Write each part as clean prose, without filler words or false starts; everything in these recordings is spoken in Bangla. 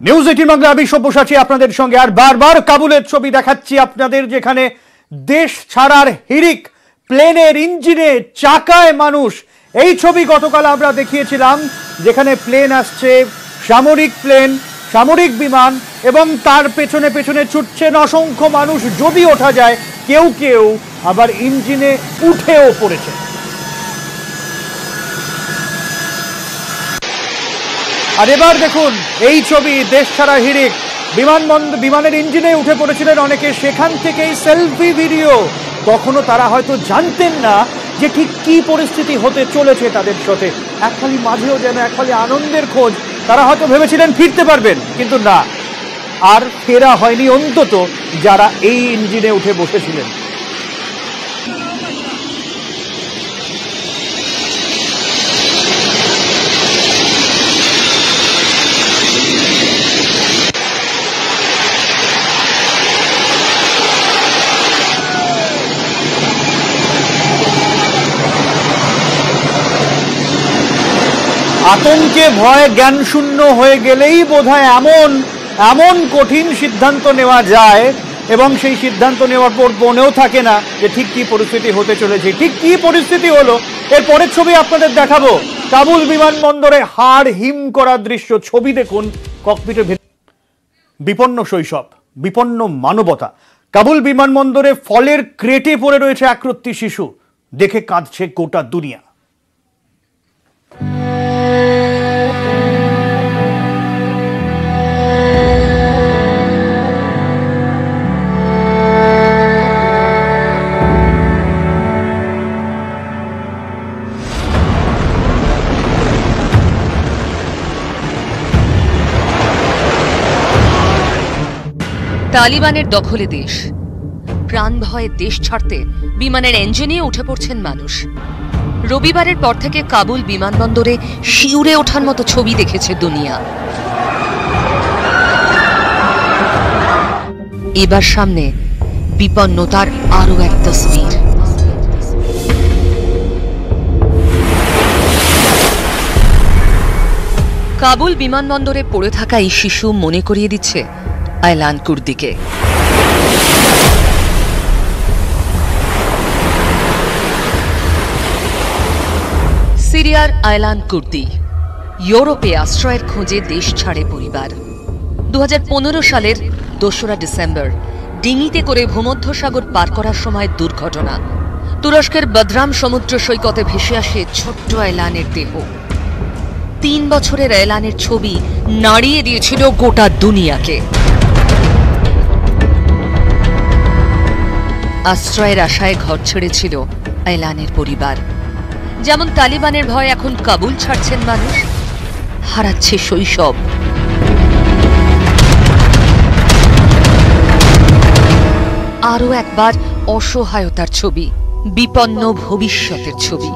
নিউজ 18 বাংলা আমি সব্যসাচী আপনাদের সঙ্গে আর বারবার কাবুলের ছবি দেখাচ্ছি আপনাদের, যেখানে দেশ ছাড়ার হিড়িক, প্লেনের ইঞ্জিনে চাকায় মানুষ। এই ছবি গতকাল আমরা দেখিয়েছিলাম, যেখানে প্লেন আসছে, সামরিক প্লেন, সামরিক বিমান, এবং তার পেছনে পেছনে ছুটছেন অসংখ্য মানুষ। যদি ওঠা যায়, কেউ কেউ আবার ইঞ্জিনে উঠেও পড়েছে। আর এবার দেখুন এই ছবি, দেশ ছাড়া হিড়িক, বিমানের ইঞ্জিনে উঠে পড়েছিলেন অনেকে, সেখান থেকেই সেলফি ভিডিও। তখনও তারা হয়তো জানতেন না যে ঠিক কি পরিস্থিতি হতে চলেছে তাদের সাথে। একখালি মাঝেও যেন একখালি আনন্দের খোঁজ, তারা হয়তো ভেবেছিলেন ফিরতে পারবেন, কিন্তু না, আর ফেরা হয়নি অন্তত যারা এই ইঞ্জিনে উঠে বসেছিলেন। আতঙ্কে ভয়ে জ্ঞান শূন্য হয়ে গেলেই বোধহয় এমন কঠিন সিদ্ধান্ত নেওয়া যায়, এবং সেই সিদ্ধান্ত নেওয়ার পর মনেও থাকে না যে ঠিক কি পরিস্থিতি হতে চলেছে। ঠিক কি পরিস্থিতি হলো এর পরের ছবি আপনাদের দেখাবো। কাবুল বিমানবন্দরে হাড় হিম করা দৃশ্য। ছবি দেখুন, ককপিটের বিপন্ন শৈশব, বিপন্ন মানবতা। কাবুল বিমানবন্দরে ফলের ক্রেটে পড়ে রয়েছে একরত্তি শিশু, দেখে কাঁদছে গোটা দুনিয়া। তালিবানের দখলে দেশ, প্রাণ ভয়ে দেশ ছাড়তে বিমানের ইঞ্জিনে উঠে পড়ছেন মানুষ। রবিবারের পর থেকে কাবুল বিমানবন্দরে শিউরে ওঠার মতো ছবি দেখেছে দুনিয়া। এবার সামনে বিপন্নতার আরো এক তসবির। কাবুল বিমানবন্দরে পড়ে থাকা এই শিশু মনে করিয়ে দিচ্ছে আয়লান কুর্দিকে। সিরিয়ার আয়লান কুর্দি ইউরোপে আশ্রয়ের খোঁজে দেশ ছাড়ে পরিবার। 2015 সালের 2রা ডিসেম্বর ডিঙিতে করে ভূমধ্যসাগর পার করার সময় দুর্ঘটনা। তুরস্কের বদরাম সমুদ্র সৈকতে ভেসে আসে ছোট্ট আয়লানের দেহ। 3 বছরের আয়লানের ছবি নাড়িয়ে দিয়েছিল গোটা দুনিয়াকে। আশ্রয়ের আশায় ঘর ছেড়েছিল আয়লানের পরিবার। যেমন তালিবানের ভয় এখন কাবুল ছাড়ছেন মানুষ, হারাচ্ছে শৈশব। আরও একবার অসহায়তার ছবি, বিপন্ন ভবিষ্যতের ছবি।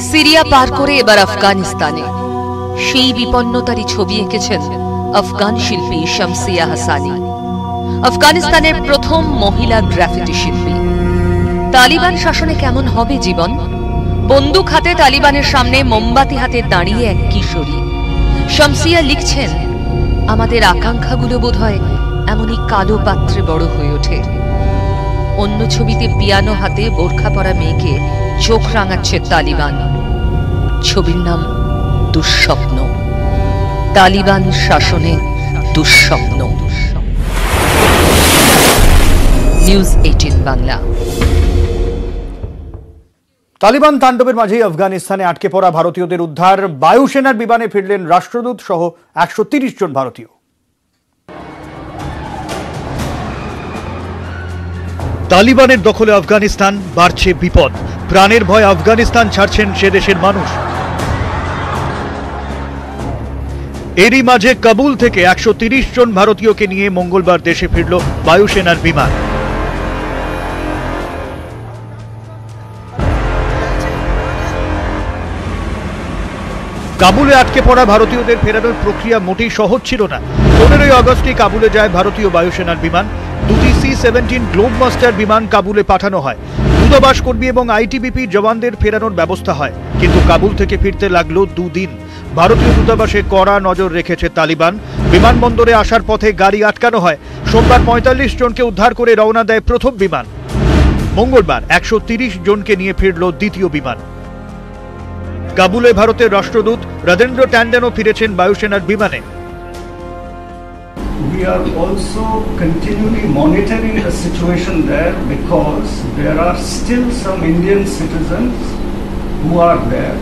সিরিয়া পার করে এবার আফগানিস্তানে, সেই বিপন্নতারই ছবি এঁকেছেন আফগান শিল্পী শামসিয়া হাসানি, আফগানিস্তানের প্রথম মহিলা গ্রাফিটি শিল্পী। তালিবান শাসনে কেমন হবে জীবন? বন্দুক হাতে তালিবানের সামনে মোমবাতি হাতে দাঁড়িয়ে এক কিশোরী। শামসিয়া লিখছেন, আমাদের আকাঙ্ক্ষাগুলো বোধহয় এমনই কালো পাত্রে বড় হয়ে ওঠে। অন্য ছবিতে পিয়ানো হাতে বোরখা পরা মেয়েকে চোখ রাঙাচ্ছে তালিবান। ছবির নাম দুঃস্বপ্ন। তালিবান শাসনে দুঃস্বপ্ন। নিউজ 18 বাংলা। তালিবান তাণ্ডবের মাঝেই আফগানিস্তানে আটকে পড়া ভারতীয়দের উদ্ধার। বায়ুসেনার বিমানে ফিরলেন রাষ্ট্রদূত সহ 130 জন ভারতীয়। তালিবানের দখলে আফগানিস্তান, বাড়ছে বিপদ। প্রাণের ভয় আফগানিস্তান ছাড়ছেন সে দেশের মানুষ। এরই মাঝে কাবুল থেকে 130 জন ভারতীয়কে নিয়ে মঙ্গলবার দেশে ফিরল বায়ুসেনার বিমান। কাবুলে আটকে পড়া ভারতীয়দের ফেরানোর প্রক্রিয়া মোটেই সহজ ছিল না। 15ই আগস্টে কাবুলে যায় ভারতীয় বায়ুসেনার বিমান। দুটি C-17 গ্লোবমাস্টার বিমান কাবুলে পাঠানো হয়। দূতাবাস কর্মী এবং আইটিবিপি জওয়ানদের ফেরানোর ব্যবস্থা হয়, কিন্তু কাবুল থেকে ফিরতে লাগলো 2 দিন। ভারতীয় দূতাবাসে কড়া নজর রেখেছে তালিবান। বিমানবন্দরে আসার পথে গাড়ি আটকানো হয়। সোমবার 45 জনকে উদ্ধার করে রওনা দেয় প্রথম বিমান। মঙ্গলবার 130 জনকে নিয়ে ফিরল দ্বিতীয় বিমান। কাবুলে ভারতের রাষ্ট্রদূত রাজেন্দ্র ট্যান্ডনও ফিরেছেন বায়ুসেনার বিমানে। We are also continually monitoring the situation there because there are still some Indian citizens who are there.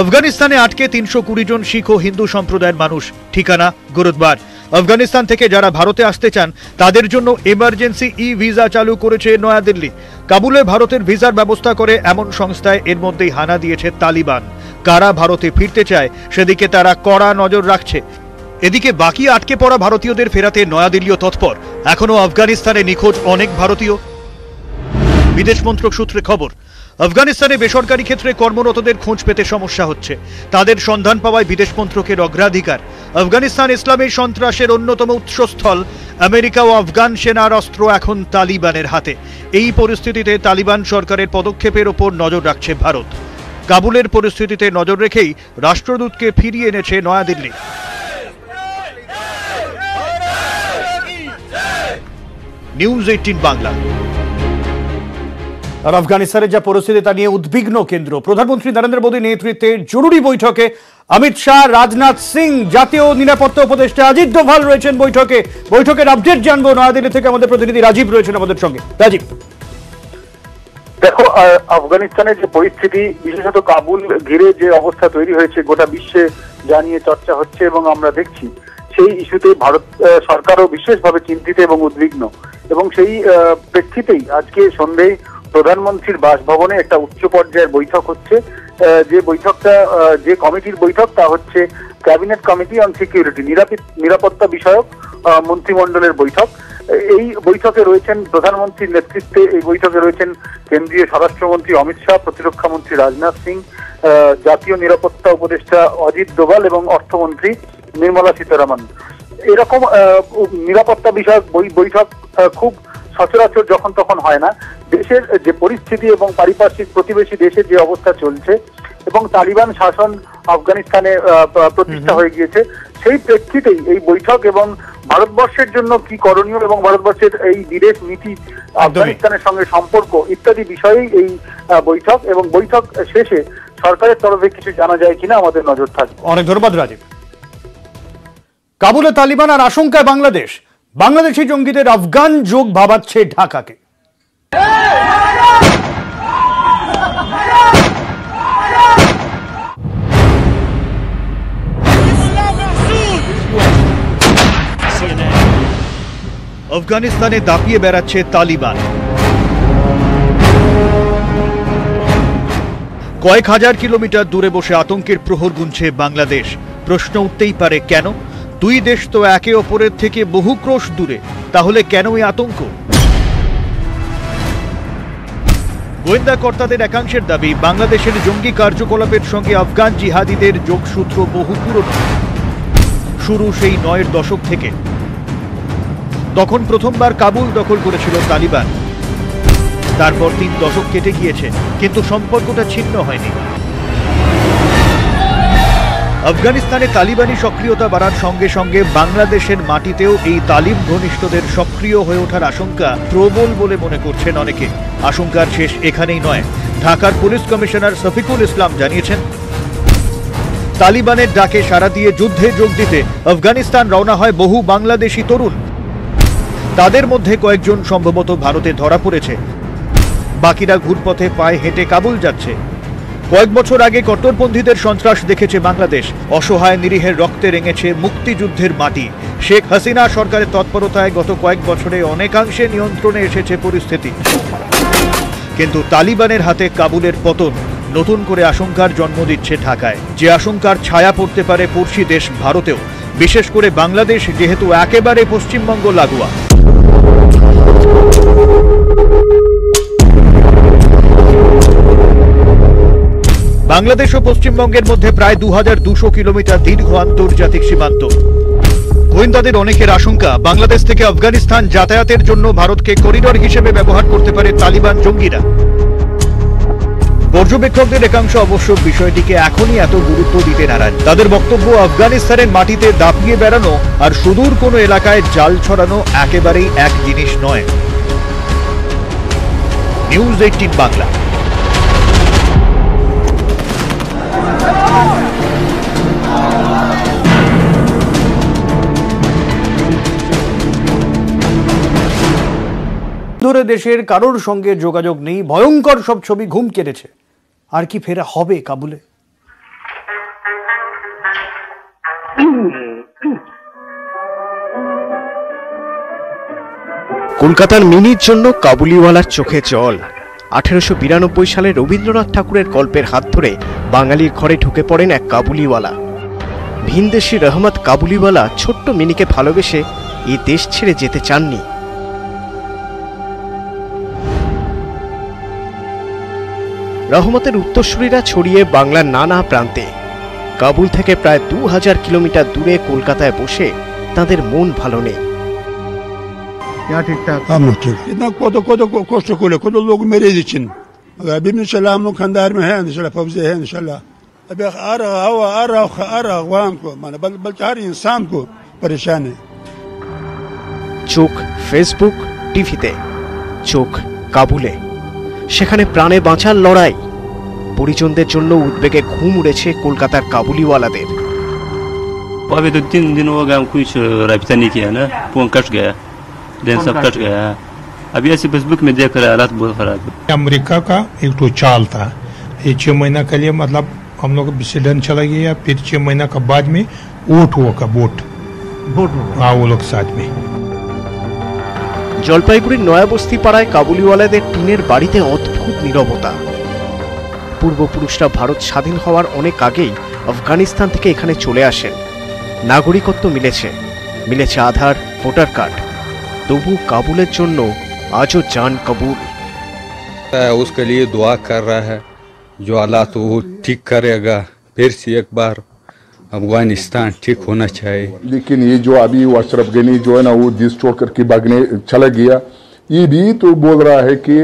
আফগানিস্তানে আটকে 320 জন শিখ ও হিন্দু সম্প্রদায়ের মানুষ। ঠিকানা গুরুদ্বার। আফগানিস্তান থেকে যারা ভারতে আসতে চান তাদের জন্য এমার্জেন্সি ভিসা চালু করেছে নয়াদিল্লি। কাবুলে ভারতের ভিসার ব্যবস্থা করে এমন সংস্থায় এর মধ্যেই হানা দিয়েছে তালিবান। কারা ভারতে ফিরতে চায় সেদিকে তারা কড়া নজর রাখছে। এদিকে বাকি আটকে পড়া ভারতীয়দের ফেরাতে নয়াদিল্লিও তৎপর। এখনো আফগানিস্তানে নিখোঁজ অনেক ভারতীয়। বিদেশ মন্ত্রক সূত্রে খবর, আফগানিস্তানে বেসরকারি ক্ষেত্রে কর্মরতদের খোঁজ পেতে সমস্যা হচ্ছে। তাদের সন্ধান পাওয়ায় বিদেশ মন্ত্রকের অগ্রাধিকার। আফগানিস্তান ইসলামী সন্ত্রাসের অন্যতম উৎসস্থল। আমেরিকা ও আফগান সেনার অস্ত্র এখন তালিবানের হাতে। এই পরিস্থিতিতে তালিবান সরকারের পদক্ষেপের ওপর নজর রাখছে ভারত। কাবুলের পরিস্থিতিতে নজর রেখেই রাষ্ট্রদূতকে ফিরিয়ে এনেছে নয়াদিল্লি। নিউজ 18 বাংলা। আর আফগানিস্তানের যা পরিস্থিতি তা নিয়ে উদ্বিগ্ন কেন্দ্র। প্রধানমন্ত্রী নরেন্দ্র মোদীর নেতৃত্বে জরুরি বৈঠকে অমিত শাহ, রাজনাথ সিং, জাতীয় নিরাপত্তা উপদেষ্টা অজিত ডোভাল রয়েছেন বৈঠকে। বৈঠকের আপডেট জানবো নয়াদিল্লি থেকে আমাদের প্রতিনিধি রাজীব রয়েছেন আমাদের সঙ্গে। রাজীব, দেখো, আফগানিস্তানের যে পরিস্থিতি, বিশেষত কাবুল ঘিরে যে অবস্থা তৈরি হয়েছে গোটা বিশ্বে জানিয়ে চর্চা হচ্ছে এবং আমরা দেখছি সেই ইস্যুতে ভারত সরকারও বিশেষভাবে চিন্তিত এবং উদ্বিগ্ন। এবং সেই প্রেক্ষিতেই আজকে সন্ধ্যায় প্রধানমন্ত্রীর বাসভবনে একটা উচ্চ পর্যায়ের বৈঠক হচ্ছে। যে বৈঠকটা, যে কমিটির বৈঠক তা হচ্ছে ক্যাবিনেট কমিটি অন সিকিউরিটি, নিরাপত্তা বিষয়ক মন্ত্রিমণ্ডলের বৈঠক। এই বৈঠকে রয়েছেন প্রধানমন্ত্রীর নেতৃত্বে, এই বৈঠকে রয়েছেন কেন্দ্রীয় স্বরাষ্ট্রমন্ত্রী অমিত শাহ, প্রতিরক্ষা মন্ত্রী রাজনাথ সিং, জাতীয় নিরাপত্তা উপদেষ্টা অজিত ডোভাল এবং অর্থমন্ত্রী নির্মলা সীতারামন। এরকম নিরাপত্তা বিষয়ক বৈঠক খুব সচরাচর যখন তখন হয় না। দেশের যে পরিস্থিতি এবং পারিপার্শ্বিক প্রতিবেশী দেশের যে অবস্থা চলছে এবং তালিবান শাসন আফগানিস্তানে প্রতিষ্ঠা হয়ে গিয়েছে, সেই প্রেক্ষিতেই এই বৈঠক এবং ভারতবর্ষের জন্য কি করণীয় এবং ভারতবর্ষের এই বিদেশ নীতি, আফগানিস্তানের সঙ্গে সম্পর্ক ইত্যাদি বিষয়েই এই বৈঠক। এবং বৈঠক শেষে সরকারের তরফে কিছু জানা যায় কিনা আমাদের নজর থাকবে। অনেক ধন্যবাদ রাজীব। কাবুলে তালিবান আর আশঙ্কায় বাংলাদেশ। বাংলাদেশি জঙ্গিদের আফগান যোগ ভাবাচ্ছে ঢাকাকে। আফগানিস্তানে দাপিয়ে বেড়াচ্ছে তালিবান। কয়েক হাজার কিলোমিটার দূরে বসে আতঙ্কের প্রহর গুনছে বাংলাদেশ। প্রশ্ন উঠতেই পারে, কেন? দুই দেশ তো একে অপরের থেকে বহু ক্রোশ দূরে, তাহলে কেন এই আতঙ্ক? গোয়েন্দা কর্তাদের একাংশের দাবি, বাংলাদেশের জঙ্গি কার্যকলাপের সঙ্গে আফগান জিহাদিদের যোগসূত্র বহু পুরনো। শুরু সেই 9-এর দশক থেকে। তখন প্রথমবার কাবুল দখল করেছিল তালিবান। তারপর 3 দশক কেটে গিয়েছে, কিন্তু সম্পর্কটা ছিন্ন হয়নি। আফগানিস্তানে তালিবানি সক্রিয়তা বাড়ার সঙ্গে সঙ্গে বাংলাদেশের মাটিতেও এই তালিব ঘনিষ্ঠদের সক্রিয় হয়ে ওঠার আশঙ্কা প্রবল বলে মনে করছেন অনেকে। আশঙ্কার শেষ এখানেই নয়। ঢাকার পুলিশ কমিশনার শফিকুল ইসলাম জানিয়েছেন, তালিবানের ডাকে সাড়া দিয়ে যুদ্ধে যোগ দিতে আফগানিস্তান রওনা হয় বহু বাংলাদেশি তরুণ। তাদের মধ্যে কয়েকজন সম্ভবত ভারতে ধরা পড়েছে, বাকিরা ঘুরপথে পায়ে হেঁটে কাবুল যাচ্ছে। কয়েক বছর আগে কট্টরপন্থীদের সন্ত্রাস দেখেছে বাংলাদেশ। অসহায় নিরীহের রক্তে রেঙেছে মুক্তিযুদ্ধের মাটি। শেখ হাসিনা সরকারের তৎপরতায় গত কয়েক বছরে অনেকাংশে নিয়ন্ত্রণে এসেছে পরিস্থিতি। কিন্তু তালিবানের হাতে কাবুলের পতন নতুন করে আশঙ্কার জন্ম দিচ্ছে ঢাকায়। যে আশঙ্কার ছায়া পড়তে পারে পড়শি দেশ ভারতেও, বিশেষ করে বাংলাদেশ যেহেতু একেবারে পশ্চিমবঙ্গ লাগোয়া। বাংলাদেশ ও পশ্চিমবঙ্গের মধ্যে প্রায় 2200 কিলোমিটার দীর্ঘ আন্তর্জাতিক সীমান্ত। গোয়েন্দাদের অনেকের আশঙ্কা, বাংলাদেশ থেকে আফগানিস্তান যাতায়াতের জন্য ভারতকে করিডর হিসেবে ব্যবহার করতে পারে তালিবান জঙ্গিরা। পর্যবেক্ষকদের একাংশ অবশ্য বিষয়টিকে এখনই এত গুরুত্ব দিতে নারাজ। তাদের বক্তব্য, আফগানিস্তানের মাটিতে দাপিয়ে বেড়ানো আর সুদূর কোনো এলাকায় জাল ছড়ানো একেবারেই এক জিনিস নয়। নিউজ 18 বাংলা। ধরে দেশের কারোর সঙ্গে যোগাযোগ নেই, ভয়ঙ্কর সব ছবি ঘুম কেটেছে। আর কি ফেরা হবে কাবুলে? কলকাতার মিনির জন্য কাবুলিওয়ালার চোখে জল। 1892 সালে রবীন্দ্রনাথ ঠাকুরের গল্পের হাত ধরে বাঙালির ঘরে ঢুকে পড়েন এক কাবুলিওয়ালা। ভিনদেশি রহমত কাবুলিওয়ালা ছোট্ট মিনিকে ভালোবেসে এই দেশ ছেড়ে যেতে চাননি। রহমতের উত্তরসূরিরা ছড়িয়ে বাংলার নানা প্রান্তে। কাবুল থেকে প্রায় 2000 কিলোমিটার দূরে কলকাতায় বসে তাদের মন ভালো নেই। इतना कष्ट को लोग मेरे अभी इंशाल्लाह हम लोग खानदार में है, इंशाल्लाह फौजी है, इंशाल्लाह अभी आ रहा अवाम को बल्कि हर इंसान को परेशान है। চোখ ফেসবুক, টিভিতে, চোখ কাবুলে। সেখানে প্রাণে বাঁচার লড়াই। পরিজনদের জন্য উদ্বেগে ঘুম উড়েছে কলকাতার কাবুলিওয়ালাদের। अभी तो 3 दिन हो गया, कुछ राब्ता नहीं किया ना, फोन कट गया, दिन सब कट गया। अभी ऐसे फेसबुक में देख रहे हालात बहुत खराब है। अमेरिका का एक तो चाल था, ये 6 महीना के लिए मतलब हम लोग प्रेसिडेंट चला गया, फिर 6 महीना का बाद में वोट हुआ का वोट हाँ वो लोग साथ में। জলপাইগুড়ির নয়াবস্তি পাড়ায় কাবুলিওয়ালাদের টিনের বাড়িতে অদ্ভুত নীরবতা। পূর্বপুরুষরা ভারত স্বাধীন হওয়ার অনেক আগেই আফগানিস্তান থেকে এখানে চলে আসেন। নাগরিকত্ব মিলেছে আধার, ভোটার কার্ড। তবু কাবুলের জন্য আজও জান কাবুল। उसके लिए दुआ कर रहा है, जो अल्लाह तो वो ठीक करेगा, फिर से एक बार अफगानिस्तान ठीक होना चाहिए। लेकिन ये जो अभी वो अशरफ गनी जो है ना, वो देश छोड़ करके भागने चला गया, ये भी तो बोल रहा है कि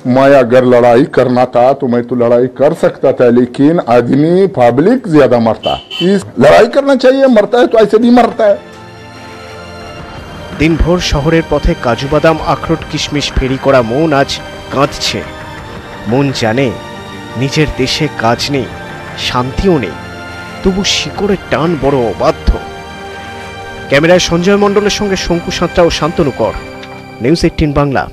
मैं अगर लड़ाई करना था तो मैं तो लड़ाई कर सकता था, लेकिन आदमी पब्लिक ज्यादा मरता। इस लड़ाई करना चाहिए, मरता है तो ऐसे भी मरता है। দিনভর শহরের পথে কাজু বাদাম, আখরোট, কিশমিশ ফেরি করা মন আজ কাঁদছে। মন জানে নিজের দেশে কাজ নেই, শান্তিও নেই, তবু শিকড়ের টান বড় অবাধ্য। ক্যামেরায় সঞ্জয় মণ্ডলের সঙ্গে শঙ্কু সাঁতরা ও শান্তনু কর, নিউজ 18 বাংলা।